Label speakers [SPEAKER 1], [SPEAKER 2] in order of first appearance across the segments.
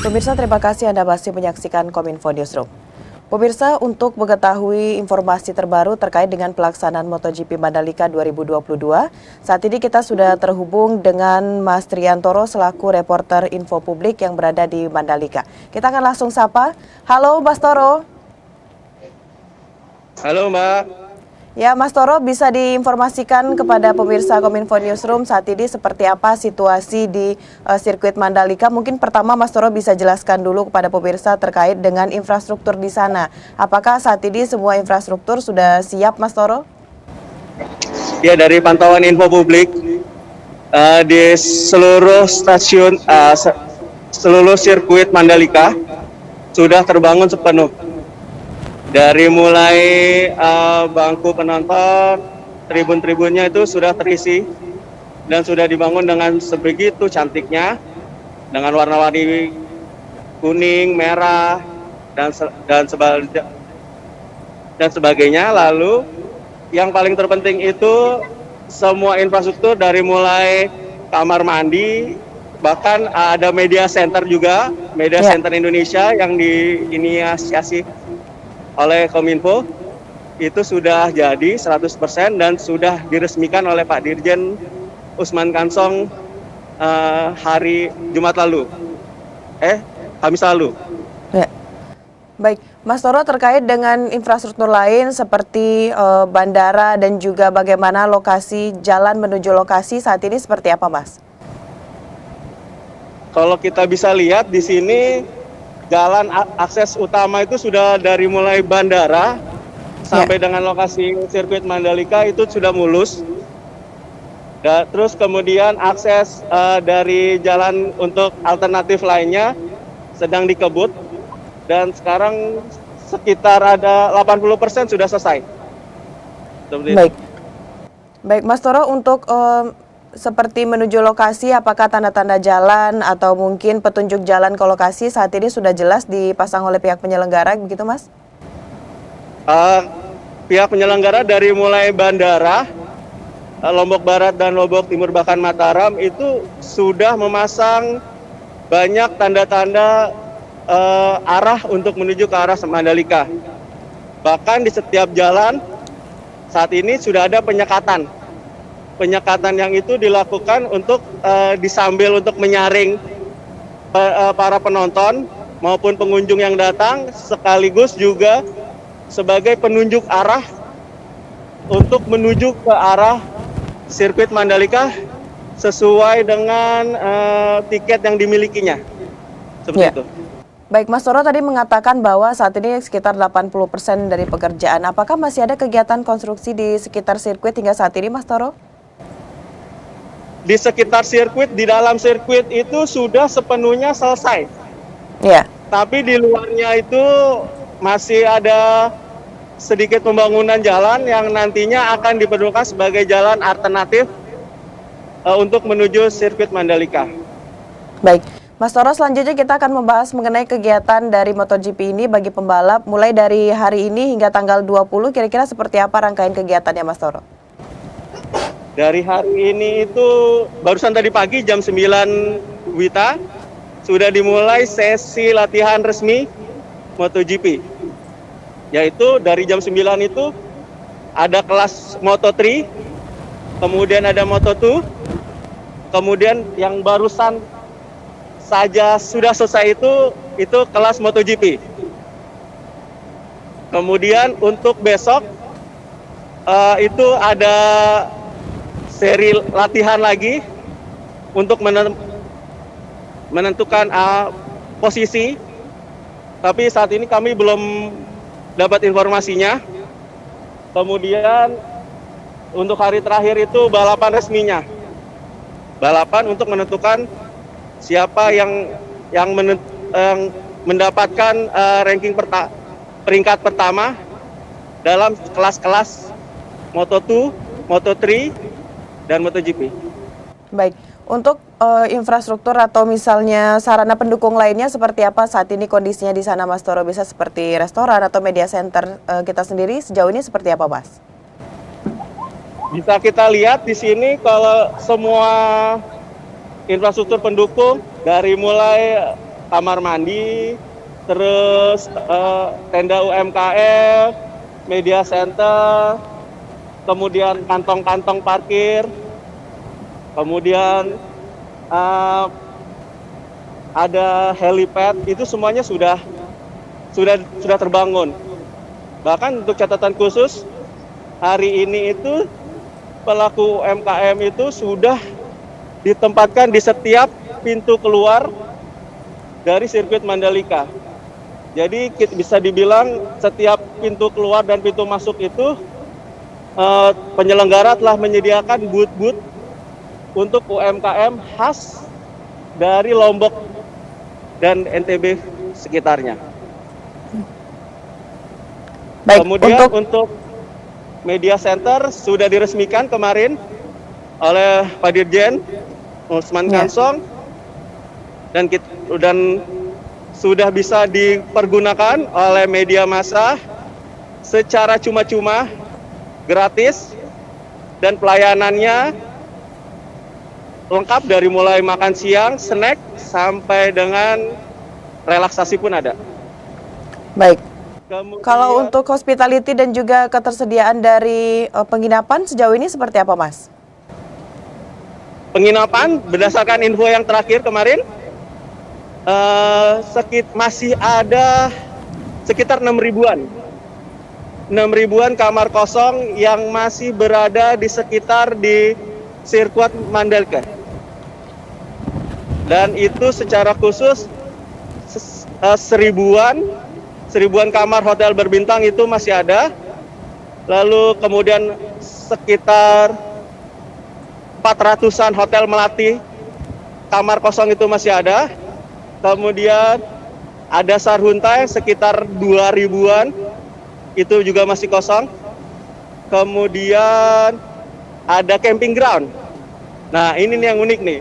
[SPEAKER 1] Pemirsa, terima kasih Anda masih menyaksikan Kominfo Newsroom. Pemirsa, untuk mengetahui informasi terbaru terkait dengan pelaksanaan MotoGP Mandalika 2022, saat ini kita sudah terhubung dengan Mas Triantoro selaku reporter info publik yang berada di Mandalika. Kita akan langsung sapa. Halo Mas Toro.
[SPEAKER 2] Halo Mbak.
[SPEAKER 1] Ya, Mas Toro, bisa diinformasikan kepada pemirsa Kominfo Newsroom saat ini seperti apa situasi di sirkuit Mandalika? Mungkin pertama Mas Toro bisa jelaskan dulu kepada pemirsa terkait dengan infrastruktur di sana. Apakah saat ini semua infrastruktur sudah siap, Mas Toro?
[SPEAKER 2] Ya, dari pantauan info publik di seluruh stasiun, seluruh sirkuit Mandalika sudah terbangun sepenuh. Dari mulai bangku penonton, tribun-tribunnya itu sudah terisi dan sudah dibangun dengan sebegitu cantiknya, dengan warna-warni kuning, merah, dan sebagainya. Lalu yang paling terpenting itu semua infrastruktur dari mulai kamar mandi, bahkan ada media center juga, media center Indonesia yang diinisiasi oleh Kominfo itu sudah jadi 100% dan sudah diresmikan oleh Pak Dirjen Usman Kansong hari Jumat lalu, Kamis lalu.
[SPEAKER 1] Ya. Baik, Mas Toro, terkait dengan infrastruktur lain seperti bandara dan juga bagaimana lokasi jalan menuju lokasi saat ini seperti apa, Mas?
[SPEAKER 2] Kalau kita bisa lihat di sini, jalan akses utama itu sudah dari mulai bandara sampai dengan lokasi sirkuit Mandalika itu sudah mulus. Terus kemudian akses dari jalan untuk alternatif lainnya sedang dikebut dan sekarang sekitar ada 80% sudah selesai.
[SPEAKER 1] Baik. Baik, Mas Toro, untuk seperti menuju lokasi, apakah tanda-tanda jalan atau mungkin petunjuk jalan ke lokasi saat ini sudah jelas dipasang oleh pihak penyelenggara, begitu Mas?
[SPEAKER 2] Pihak penyelenggara dari mulai bandara, Lombok Barat dan Lombok Timur bahkan Mataram itu sudah memasang banyak tanda-tanda arah untuk menuju ke arah Mandalika. Bahkan di setiap jalan saat ini sudah ada penyekatan. Penyekatan yang itu dilakukan untuk disambil untuk menyaring para penonton maupun pengunjung yang datang, sekaligus juga sebagai penunjuk arah untuk menuju ke arah sirkuit Mandalika sesuai dengan tiket yang dimilikinya. Seperti itu.
[SPEAKER 1] Baik, Mas Toro tadi mengatakan bahwa saat ini sekitar 80% dari pekerjaan. Apakah masih ada kegiatan konstruksi di sekitar sirkuit hingga saat ini, Mas Toro?
[SPEAKER 2] Di sekitar sirkuit, di dalam sirkuit itu sudah sepenuhnya selesai.
[SPEAKER 1] Ya.
[SPEAKER 2] Tapi di luarnya itu masih ada sedikit pembangunan jalan yang nantinya akan diperlukan sebagai jalan alternatif untuk menuju sirkuit Mandalika.
[SPEAKER 1] Baik, Mas Toro, selanjutnya kita akan membahas mengenai kegiatan dari MotoGP ini bagi pembalap mulai dari hari ini hingga tanggal 20, kira-kira seperti apa rangkaian kegiatannya, Mas Toro?
[SPEAKER 2] Dari hari ini itu barusan tadi pagi jam 9 WITA sudah dimulai sesi latihan resmi MotoGP. Yaitu dari jam 9 itu ada kelas Moto3, kemudian ada Moto2, kemudian yang barusan saja sudah selesai itu kelas MotoGP. Kemudian untuk besok itu ada seri latihan lagi untuk menentukan posisi, tapi saat ini kami belum dapat informasinya. Kemudian untuk hari terakhir itu balapan resminya, balapan untuk menentukan siapa yang mendapatkan peringkat pertama dalam kelas-kelas Moto2, Moto3, dan MotoGP.
[SPEAKER 1] Baik, untuk infrastruktur atau misalnya sarana pendukung lainnya seperti apa saat ini kondisinya di sana, Mas Toro? Bisa seperti restoran atau media center kita sendiri sejauh ini seperti apa, Mas?
[SPEAKER 2] Bisa kita lihat di sini kalau semua infrastruktur pendukung dari mulai kamar mandi, terus tenda UMKM, media center, kemudian kantong-kantong parkir, kemudian ada helipad, itu semuanya sudah terbangun. Bahkan untuk catatan khusus, hari ini itu pelaku UMKM itu sudah ditempatkan di setiap pintu keluar dari sirkuit Mandalika. Jadi bisa dibilang setiap pintu keluar dan pintu masuk itu penyelenggara telah menyediakan booth-booth untuk UMKM khas dari Lombok dan NTB sekitarnya.
[SPEAKER 1] Baik,
[SPEAKER 2] Kemudian untuk media center sudah diresmikan kemarin oleh Pak Dirjen Usman Kansong, dan sudah bisa dipergunakan oleh media massa secara cuma-cuma, gratis, dan pelayanannya lengkap dari mulai makan siang, snack, sampai dengan relaksasi pun ada.
[SPEAKER 1] Baik.
[SPEAKER 2] Kemudian,
[SPEAKER 1] Kalau untuk hospitality dan juga ketersediaan dari penginapan sejauh ini seperti apa, Mas?
[SPEAKER 2] penginapan berdasarkan info yang terakhir kemarin masih ada sekitar 6.000-an. 6.000-an kamar kosong yang masih berada di sekitar di sirkuit Mandalika. Dan itu secara khusus seribuan kamar hotel berbintang itu masih ada. Lalu kemudian sekitar 400-an hotel melati kamar kosong itu masih ada. Kemudian ada Sarhuntai sekitar 2.000-an itu juga masih kosong. Kemudian ada camping ground. Nah, ini nih yang unik nih.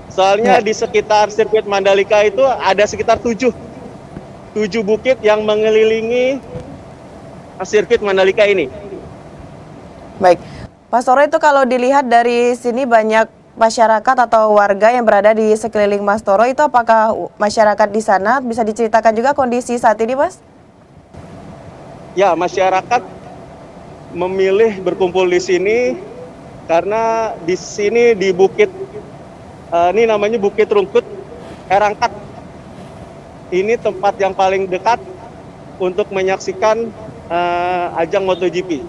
[SPEAKER 2] Soalnya di sekitar sirkuit Mandalika itu ada sekitar 7 bukit yang mengelilingi sirkuit Mandalika ini.
[SPEAKER 1] Baik, Pak Soro, itu kalau dilihat dari sini banyak masyarakat atau warga yang berada di sekeliling Mas Toro, itu apakah masyarakat di sana bisa diceritakan juga kondisi saat ini, Mas?
[SPEAKER 2] Ya, masyarakat memilih berkumpul di sini karena di sini di bukit, ini namanya Bukit Rungkut, Erangkat. Ini tempat yang paling dekat untuk menyaksikan ajang MotoGP.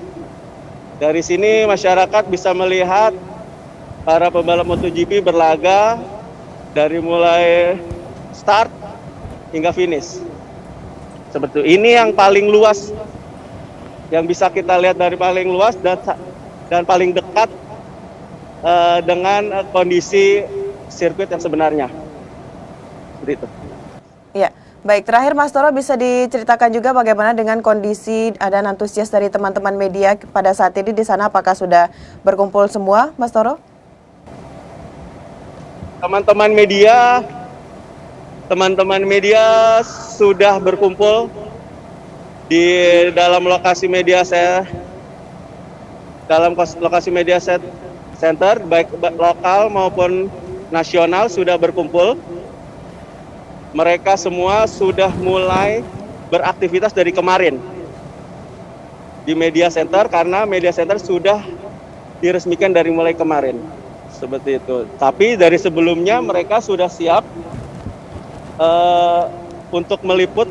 [SPEAKER 2] Dari sini masyarakat bisa melihat para pembalap MotoGP berlaga dari mulai start hingga finish. Seperti ini yang paling luas, yang bisa kita lihat dari paling luas dan paling dekat dengan kondisi sirkuit yang sebenarnya. Seperti itu.
[SPEAKER 1] Ya, baik. Terakhir, Mas Toro, bisa diceritakan juga bagaimana dengan kondisi dan antusias dari teman-teman media pada saat ini di sana, apakah sudah berkumpul semua, Mas Toro?
[SPEAKER 2] Teman-teman media sudah berkumpul di dalam lokasi media center, baik lokal maupun nasional sudah berkumpul. Mereka semua sudah mulai beraktivitas dari kemarin di media center, karena media center sudah diresmikan dari mulai kemarin. Seperti itu. Tapi dari sebelumnya mereka sudah siap untuk meliput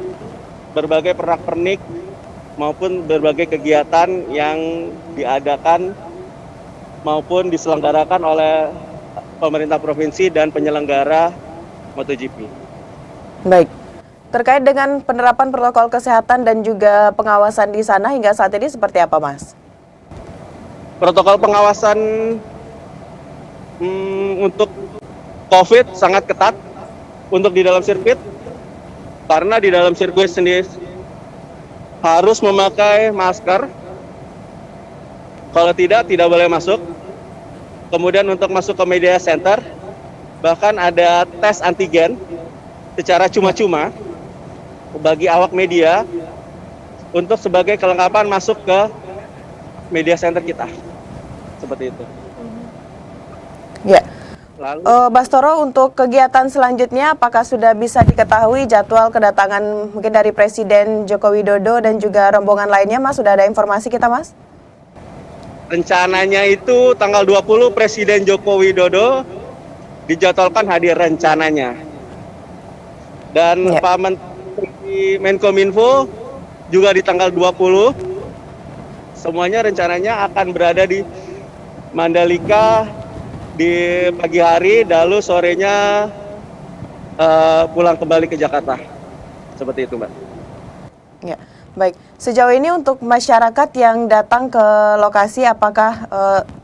[SPEAKER 2] berbagai pernak-pernik maupun berbagai kegiatan yang diadakan maupun diselenggarakan oleh pemerintah provinsi dan penyelenggara MotoGP.
[SPEAKER 1] Baik. Terkait dengan penerapan protokol kesehatan dan juga pengawasan di sana hingga saat ini seperti apa, Mas?
[SPEAKER 2] Protokol pengawasan untuk COVID sangat ketat untuk di dalam sirkuit, karena di dalam sirkuit sendiri harus memakai masker, kalau tidak boleh masuk. Kemudian untuk masuk ke media center, bahkan ada tes antigen secara cuma-cuma bagi awak media untuk sebagai kelengkapan masuk ke media center kita. Seperti itu.
[SPEAKER 1] Ya,
[SPEAKER 2] Lalu
[SPEAKER 1] Bastoro, untuk kegiatan selanjutnya apakah sudah bisa diketahui jadwal kedatangan mungkin dari Presiden Joko Widodo dan juga rombongan lainnya, Mas? Sudah ada informasi kita, Mas?
[SPEAKER 2] rencananya itu tanggal 20 Presiden Joko Widodo dijadwalkan hadir rencananya. Dan
[SPEAKER 1] Ya.
[SPEAKER 2] Pak Menteri Menkominfo juga di tanggal 20. Semuanya rencananya akan berada di Mandalika di pagi hari, lalu sorenya pulang kembali ke Jakarta. Seperti itu, Mbak.
[SPEAKER 1] Ya, baik. Sejauh ini untuk masyarakat yang datang ke lokasi, apakah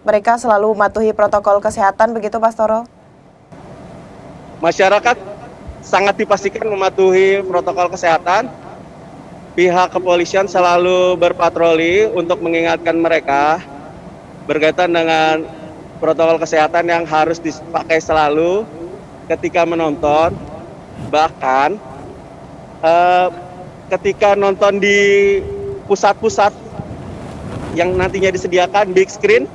[SPEAKER 1] mereka selalu mematuhi protokol kesehatan begitu, Bastoro?
[SPEAKER 2] Masyarakat sangat dipastikan mematuhi protokol kesehatan. Pihak kepolisian selalu berpatroli untuk mengingatkan mereka berkaitan dengan protokol kesehatan yang harus dipakai selalu ketika menonton. Bahkan ketika nonton di pusat-pusat yang nantinya disediakan big screen,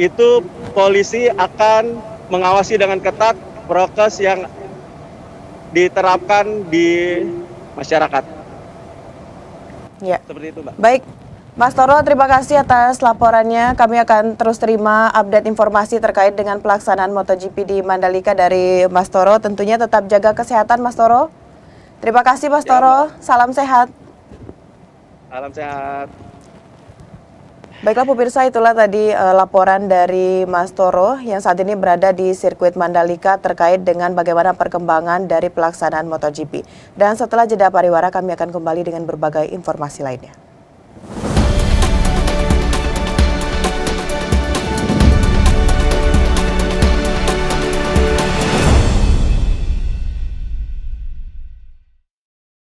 [SPEAKER 2] itu polisi akan mengawasi dengan ketat prokes yang diterapkan di masyarakat.
[SPEAKER 1] Ya.
[SPEAKER 2] Seperti itu, Mbak.
[SPEAKER 1] Baik, Mas Toro, terima kasih atas laporannya. Kami akan terus terima update informasi terkait dengan pelaksanaan MotoGP di Mandalika dari Mas Toro. Tentunya tetap jaga kesehatan, Mas Toro. Terima kasih, Mas Toro. Salam sehat.
[SPEAKER 2] Salam sehat.
[SPEAKER 1] Baiklah pemirsa, itulah tadi laporan dari Mas Toro yang saat ini berada di sirkuit Mandalika terkait dengan bagaimana perkembangan dari pelaksanaan MotoGP. Dan setelah jeda pariwara, kami akan kembali dengan berbagai informasi lainnya.